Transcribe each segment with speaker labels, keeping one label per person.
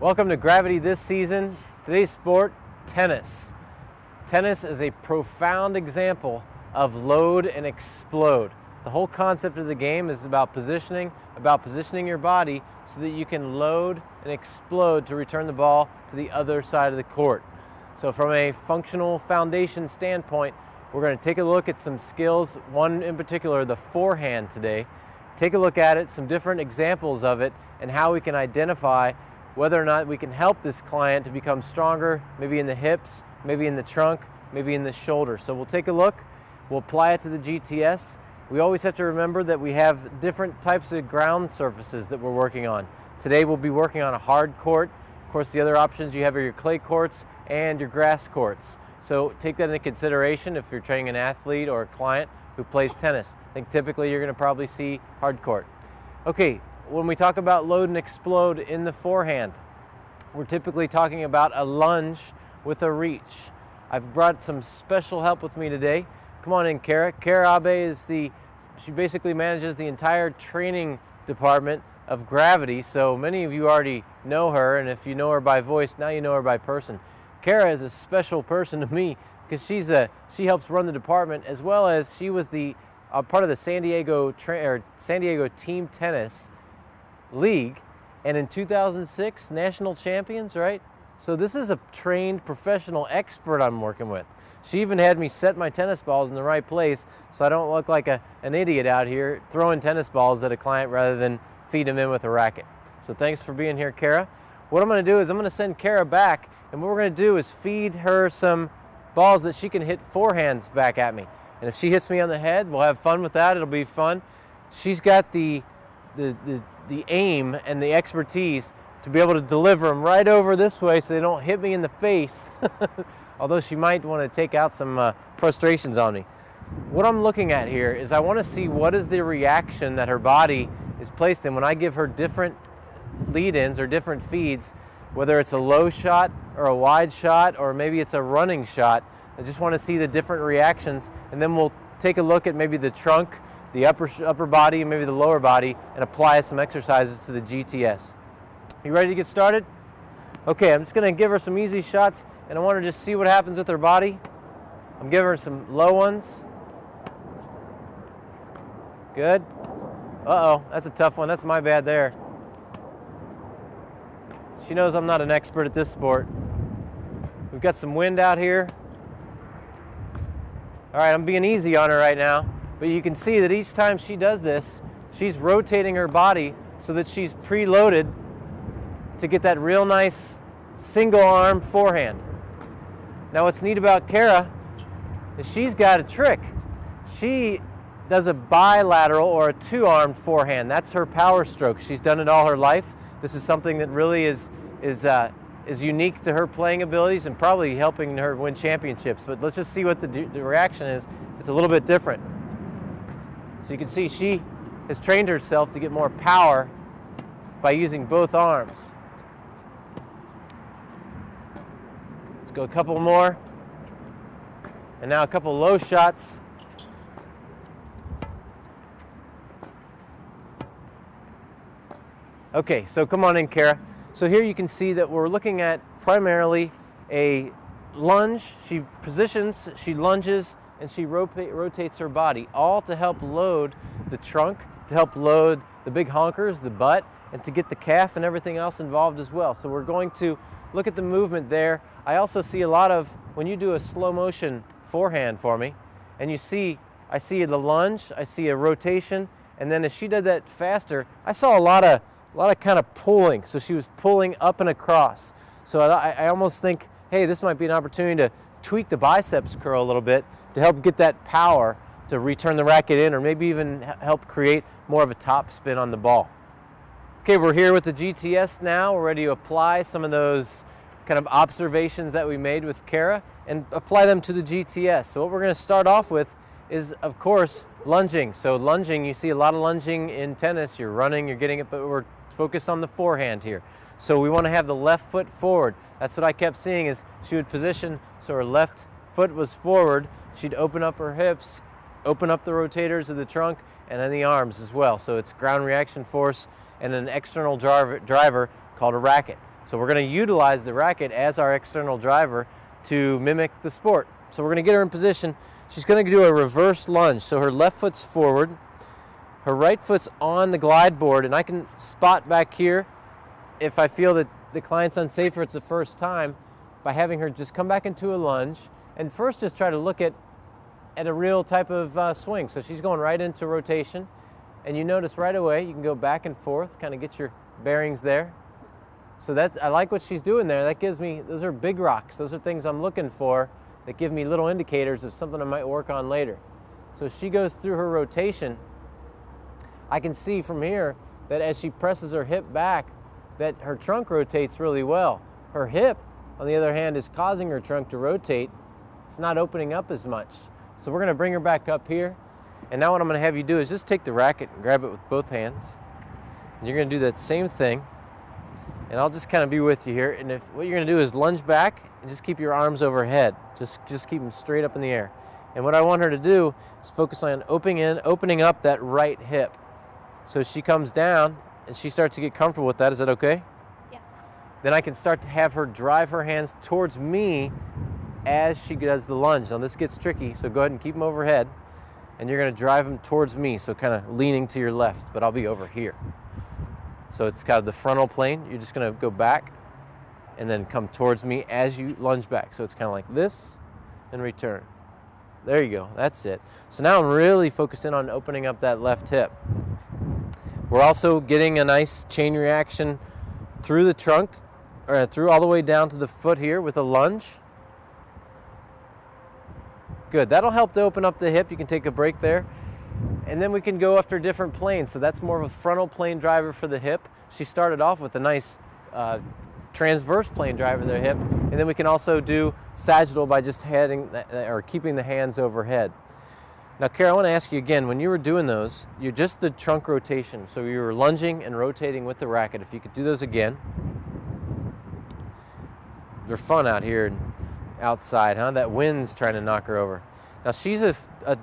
Speaker 1: Welcome to Gravity this season. Today's sport, tennis. Tennis is a profound example of load and explode. The whole concept of the game is about positioning your body so that you can load and explode to return the ball to the other side of the court. So from a functional foundation standpoint, we're going to take a look at some skills, one in particular, the forehand today. Take a look at it, some different examples of it, and how we can identify whether or not we can help this client to become stronger, maybe in the hips, maybe in the trunk, maybe in the shoulder. So we'll take a look, we'll apply it to the GTS. We always have to remember that we have different types of ground surfaces that we're working on. Today we'll be working on a hard court. Of course, the other options you have are your clay courts and your grass courts. So take that into consideration if you're training an athlete or a client who plays tennis. I think typically you're going to probably see hard court. Okay, when we talk about load and explode in the forehand, we're typically talking about a lunge with a reach. I've brought some special help with me today. Come on in, Kara. Kara Abe she basically manages the entire training department of Gravity, so many of you already know her, and if you know her by voice, now you know her by person. Kara is a special person to me because she helps run the department, as well as she was part of the San Diego Team Tennis League, and in 2006 national champions, right? So this is a trained professional expert I'm working with. She even had me set my tennis balls in the right place so I don't look like an idiot out here throwing tennis balls at a client rather than feed them in with a racket. So thanks for being here, Kara. What I'm going to do is I'm going to send Kara back, and what we're going to do is feed her some balls that she can hit forehands back at me. And if she hits me on the head, we'll have fun with that. It'll be fun. She's got the aim and the expertise to be able to deliver them right over this way so they don't hit me in the face, although she might want to take out some frustrations on me. What I'm looking at here is I want to see what is the reaction that her body is placed in when I give her different lead-ins or different feeds, whether it's a low shot or a wide shot or maybe it's a running shot. I just want to see the different reactions, and then we'll take a look at maybe the trunk, the upper body, and maybe the lower body, and apply some exercises to the GTS. You ready to get started? Okay, I'm just going to give her some easy shots, and I want to just see what happens with her body. I'm giving her some low ones. Good. Uh-oh, that's a tough one. That's my bad there. She knows I'm not an expert at this sport. We've got some wind out here. All right, I'm being easy on her right now, but you can see that each time she does this, she's rotating her body so that she's preloaded to get that real nice single arm forehand. Now what's neat about Kara is she's got a trick. She does a bilateral or a two-armed forehand. That's her power stroke. She's done it all her life. This is something that really is unique to her playing abilities and probably helping her win championships. But let's just see what the reaction is. It's a little bit different. So you can see she has trained herself to get more power by using both arms. Let's go a couple more. And now a couple low shots. Okay, so come on in, Kara. So here you can see that we're looking at primarily a lunge. She positions, she lunges, and she rotates her body, all to help load the trunk, to help load the big honkers, the butt, and to get the calf and everything else involved as well. So we're going to look at the movement there. I also see a lot of, when you do a slow motion forehand for me, and I see the lunge, I see a rotation, and then as she did that faster, I saw a lot of kind of pulling. So she was pulling up and across. So I almost think, hey, this might be an opportunity to tweak the biceps curl a little bit to help get that power to return the racket in, or maybe even help create more of a top spin on the ball. Okay, we're here with the GTS now. We're ready to apply some of those kind of observations that we made with Kara and apply them to the GTS. So what we're going to start off with is, of course, lunging. So lunging, you see a lot of lunging in tennis. You're running, you're getting it, but we're focused on the forehand here. So we want to have the left foot forward. That's what I kept seeing, is she would position so her left foot was forward. She'd open up her hips, open up the rotators of the trunk, and then the arms as well. So it's ground reaction force and an external driver called a racket. So we're going to utilize the racket as our external driver to mimic the sport. So we're going to get her in position. She's going to do a reverse lunge. So her left foot's forward, her right foot's on the glide board, and I can spot back here if I feel that the client's unsafe or it's the first time by having her just come back into a lunge and first just try to look at a real type of swing. So she's going right into rotation, and you notice right away you can go back and forth, kind of get your bearings there. So I like what she's doing there. That gives me, those are big rocks. Those are things I'm looking for that give me little indicators of something I might work on later. So as she goes through her rotation, I can see from here that as she presses her hip back, that her trunk rotates really well. Her hip, on the other hand, is causing her trunk to rotate. It's not opening up as much. So we're going to bring her back up here. And now what I'm going to have you do is just take the racket and grab it with both hands. And you're going to do that same thing. And I'll just kind of be with you here. And what you're going to do is lunge back and just keep your arms overhead. Just keep them straight up in the air. And what I want her to do is focus on opening up that right hip. So she comes down and she starts to get comfortable with that. Is that okay?
Speaker 2: Yeah.
Speaker 1: Then I can start to have her drive her hands towards me as she does the lunge. Now this gets tricky, so go ahead and keep them overhead. And you're going to drive them towards me, so kind of leaning to your left, but I'll be over here. So it's kind of the frontal plane. You're just going to go back and then come towards me as you lunge back. So it's kind of like this and return. There you go. That's it. So now I'm really focused in on opening up that left hip. We're also getting a nice chain reaction through the trunk, or through all the way down to the foot here with a lunge. Good. That'll help to open up the hip. You can take a break there. And then we can go after different planes. So that's more of a frontal plane driver for the hip. She started off with a nice transverse plane driver to the hip. And then we can also do sagittal by just keeping the hands overhead. Now, Kara, I want to ask you again, when you were doing those, you're just the trunk rotation. So you were lunging and rotating with the racket. If you could do those again. They're fun out here and outside, huh? That wind's trying to knock her over. Now she's a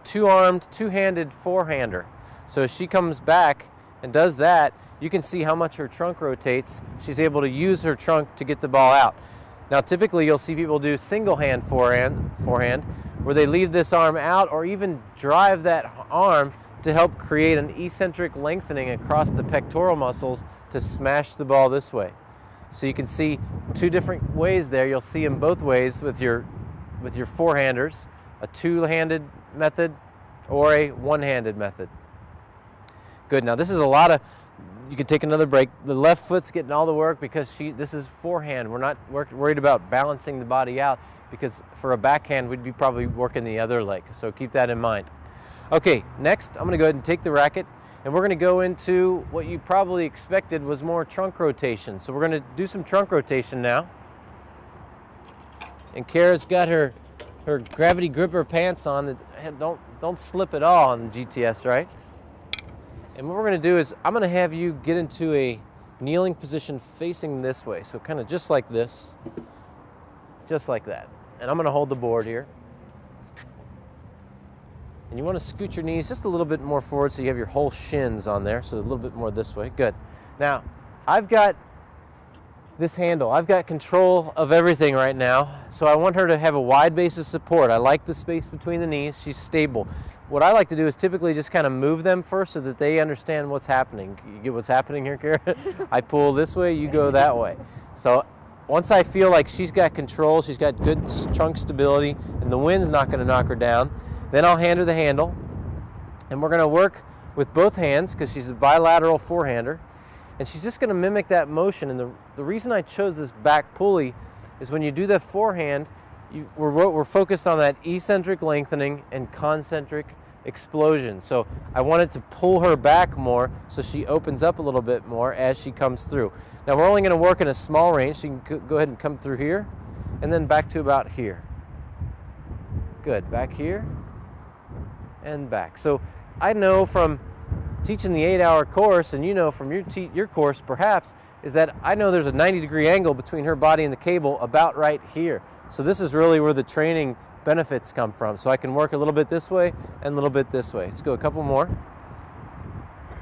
Speaker 1: two-armed, two-handed forehander. So as she comes back and does that, you can see how much her trunk rotates. She's able to use her trunk to get the ball out. Now typically you'll see people do single-hand forehand, where they leave this arm out or even drive that arm to help create an eccentric lengthening across the pectoral muscles to smash the ball this way. So you can see two different ways there. You'll see them both ways with your forehanders, a two-handed method or a one-handed method. Good. Now this is a lot of, you can take another break. The left foot's getting all the work because this is forehand. We're not worried about balancing the body out, because for a backhand we'd be probably working the other leg. So keep that in mind. Okay, next I'm going to go ahead and take the racket, and we're going to go into what you probably expected was more trunk rotation. So we're going to do some trunk rotation now. And Kara's got her gravity gripper pants on that don't slip at all on the GTS, right? And what we're going to do is I'm going to have you get into a kneeling position facing this way. So kind of just like this, just like that. And I'm going to hold the board here. And you want to scoot your knees just a little bit more forward so you have your whole shins on there. So a little bit more this way. Good. Now, I've got this handle. I've got control of everything right now. So I want her to have a wide base of support. I like the space between the knees. She's stable. What I like to do is typically just kind of move them first so that they understand what's happening. You get what's happening here, Kara? I pull this way, you go that way. So once I feel like she's got control, she's got good trunk stability, and the wind's not going to knock her down, then I'll hand her the handle. And we're going to work with both hands because she's a bilateral forehander. And she's just going to mimic that motion. And the reason I chose this back pulley is when you do the forehand, we're focused on that eccentric lengthening and concentric explosion. So I wanted to pull her back more so she opens up a little bit more as she comes through. Now we're only going to work in a small range, so you can go ahead and come through here and then back to about here. Good. Back here and back. So I know from teaching the 8-hour course, and you know from your course perhaps, is that I know there's a 90-degree angle between her body and the cable about right here. So this is really where the training benefits come from. So I can work a little bit this way and a little bit this way. Let's go a couple more.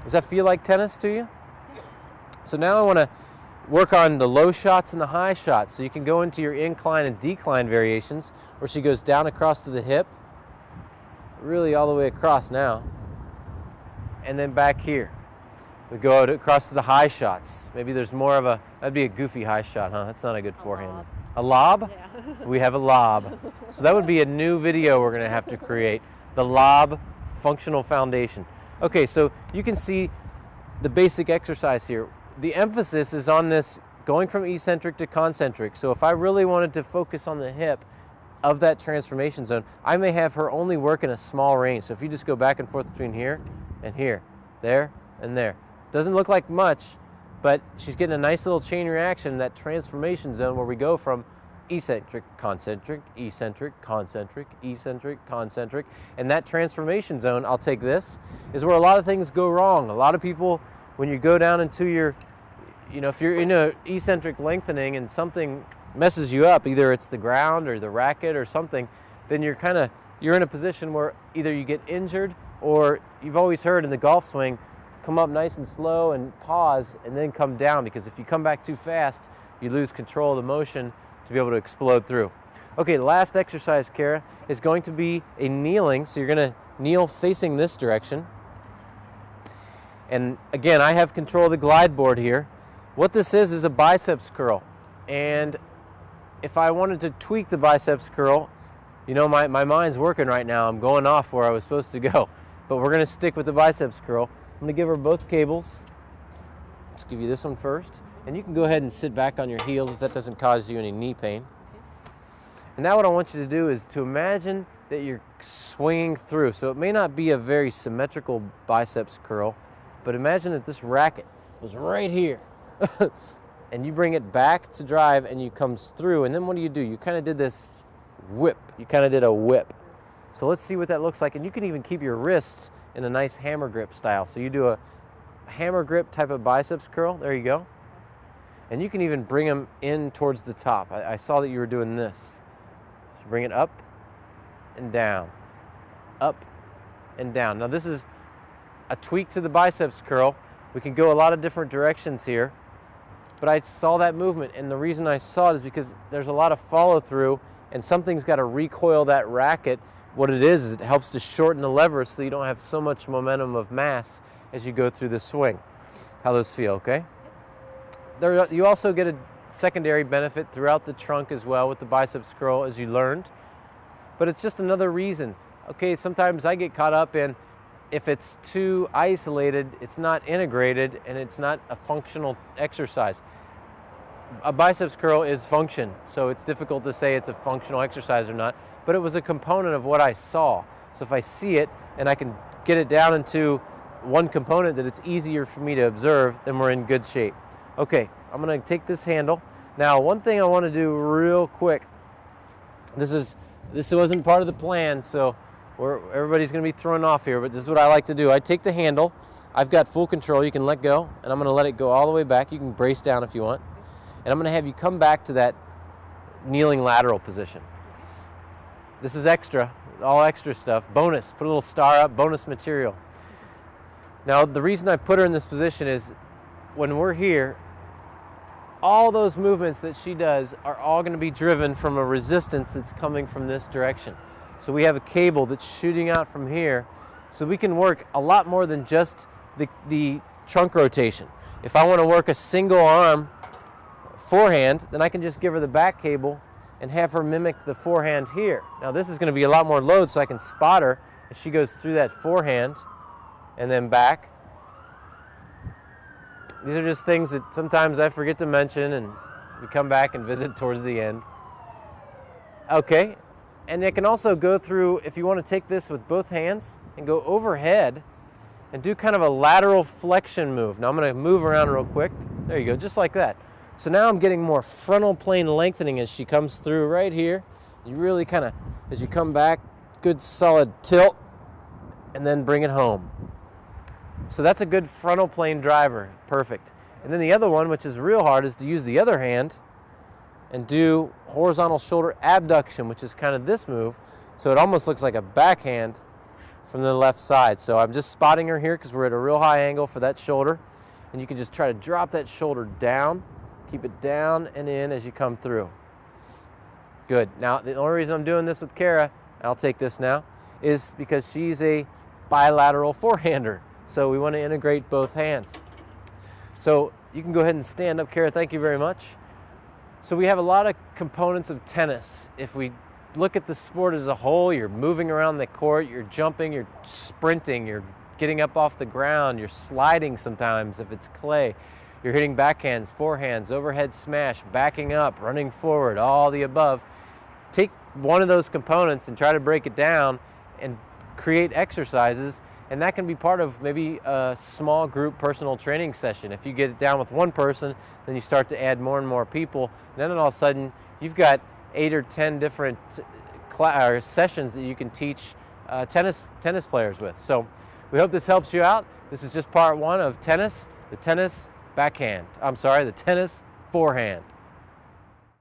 Speaker 1: Does that feel like tennis to you? So now I want to work on the low shots and the high shots. So you can go into your incline and decline variations where she goes down across to the hip, really all the way across now, and then back here. We go across to the high shots. Maybe there's more of a, that'd be a goofy high shot, huh? That's not a good forehand. A lob? Yeah. We have a lob. So that would be a new video we're gonna have to create. The lob functional foundation. Okay, so you can see the basic exercise here. The emphasis is on this going from eccentric to concentric. So if I really wanted to focus on the hip of that transformation zone, I may have her only work in a small range. So if you just go back and forth between here and here, there and there. Doesn't look like much, but she's getting a nice little chain reaction, that transformation zone where we go from eccentric, concentric, eccentric, concentric, eccentric, concentric. And that transformation zone, I'll take this, is where a lot of things go wrong. A lot of people, when you go down into your, if you're in a eccentric lengthening and something messes you up, either it's the ground or the racket or something, then you're in a position where either you get injured, or you've always heard in the golf swing, come up nice and slow and pause and then come down, because if you come back too fast, you lose control of the motion to be able to explode through. Okay, the last exercise, Kara, is going to be a kneeling. So you're going to kneel facing this direction. And again, I have control of the glide board here. What this is a biceps curl. And if I wanted to tweak the biceps curl, my mind's working right now. I'm going off where I was supposed to go. But we're going to stick with the biceps curl. I'm going to give her both cables. Let's give you this one first. And you can go ahead and sit back on your heels if that doesn't cause you any knee pain. And now what I want you to do is to imagine that you're swinging through. So it may not be a very symmetrical biceps curl, but imagine that this racket was right here. And you bring it back to drive and you comes through. And then what do? You kind of did this whip. You kind of did a whip. So let's see what that looks like. And you can even keep your wrists in a nice hammer grip style. So you do a hammer grip type of biceps curl. There you go. And you can even bring them in towards the top. I saw that you were doing this. So bring it up and down, up and down. Now this is a tweak to the biceps curl. We can go a lot of different directions here, but I saw that movement, and the reason I saw it is because there's a lot of follow through, and something's got to recoil that racket. What it is it helps to shorten the lever so you don't have so much momentum of mass as you go through the swing. How those feel, okay? You also get a secondary benefit throughout the trunk as well with the biceps curl, as you learned. But it's just another reason. Okay, sometimes I get caught up in, if it's too isolated, it's not integrated, and it's not a functional exercise. A biceps curl is function, so it's difficult to say it's a functional exercise or not, but it was a component of what I saw. So if I see it and I can get it down into one component that it's easier for me to observe, then we're in good shape. Okay, I'm going to take this handle. Now, one thing I want to do real quick, this wasn't part of the plan, so everybody's going to be thrown off here, but this is what I like to do. I take the handle, I've got full control, you can let go, and I'm going to let it go all the way back. You can brace down if you want. And I'm going to have you come back to that kneeling lateral position. This is extra, all extra stuff, bonus, put a little star up, bonus material. Now, the reason I put her in this position is when we're here, all those movements that she does are all going to be driven from a resistance that's coming from this direction. So we have a cable that's shooting out from here, so we can work a lot more than just the trunk rotation. If I want to work a single arm forehand, then I can just give her the back cable and have her mimic the forehand here. Now this is going to be a lot more load, so I can spot her as she goes through that forehand and then back. These are just things that sometimes I forget to mention, and we come back and visit towards the end. Okay, and I can also go through, if you want to take this with both hands and go overhead and do kind of a lateral flexion move. Now I'm going to move around real quick. There you go, just like that. So now I'm getting more frontal plane lengthening as she comes through right here. You really kind of, as you come back, good solid tilt, and then bring it home. So that's a good frontal plane driver, perfect. And then the other one, which is real hard, is to use the other hand and do horizontal shoulder abduction, which is kind of this move. So it almost looks like a backhand from the left side. So I'm just spotting her here because we're at a real high angle for that shoulder. And you can just try to drop that shoulder down Keep it down and in as you come through. Good. Now, the only reason I'm doing this with Kara, I'll take this now, is because she's a bilateral forehander. So we want to integrate both hands. So you can go ahead and stand up, Kara. Thank you very much. So we have a lot of components of tennis. If we look at the sport as a whole, you're moving around the court, you're jumping, you're sprinting, you're getting up off the ground, you're sliding sometimes if it's clay. You're hitting backhands, forehands, overhead smash, backing up, running forward, all the above. Take one of those components and try to break it down and create exercises, and that can be part of maybe a small group personal training session. If you get it down with one person, then you start to add more and more people, and then all of a sudden you've got 8 or 10 different sessions that you can teach tennis players with. So we hope this helps you out. This is just part one of tennis, the tennis backhand. I'm sorry, the tennis forehand.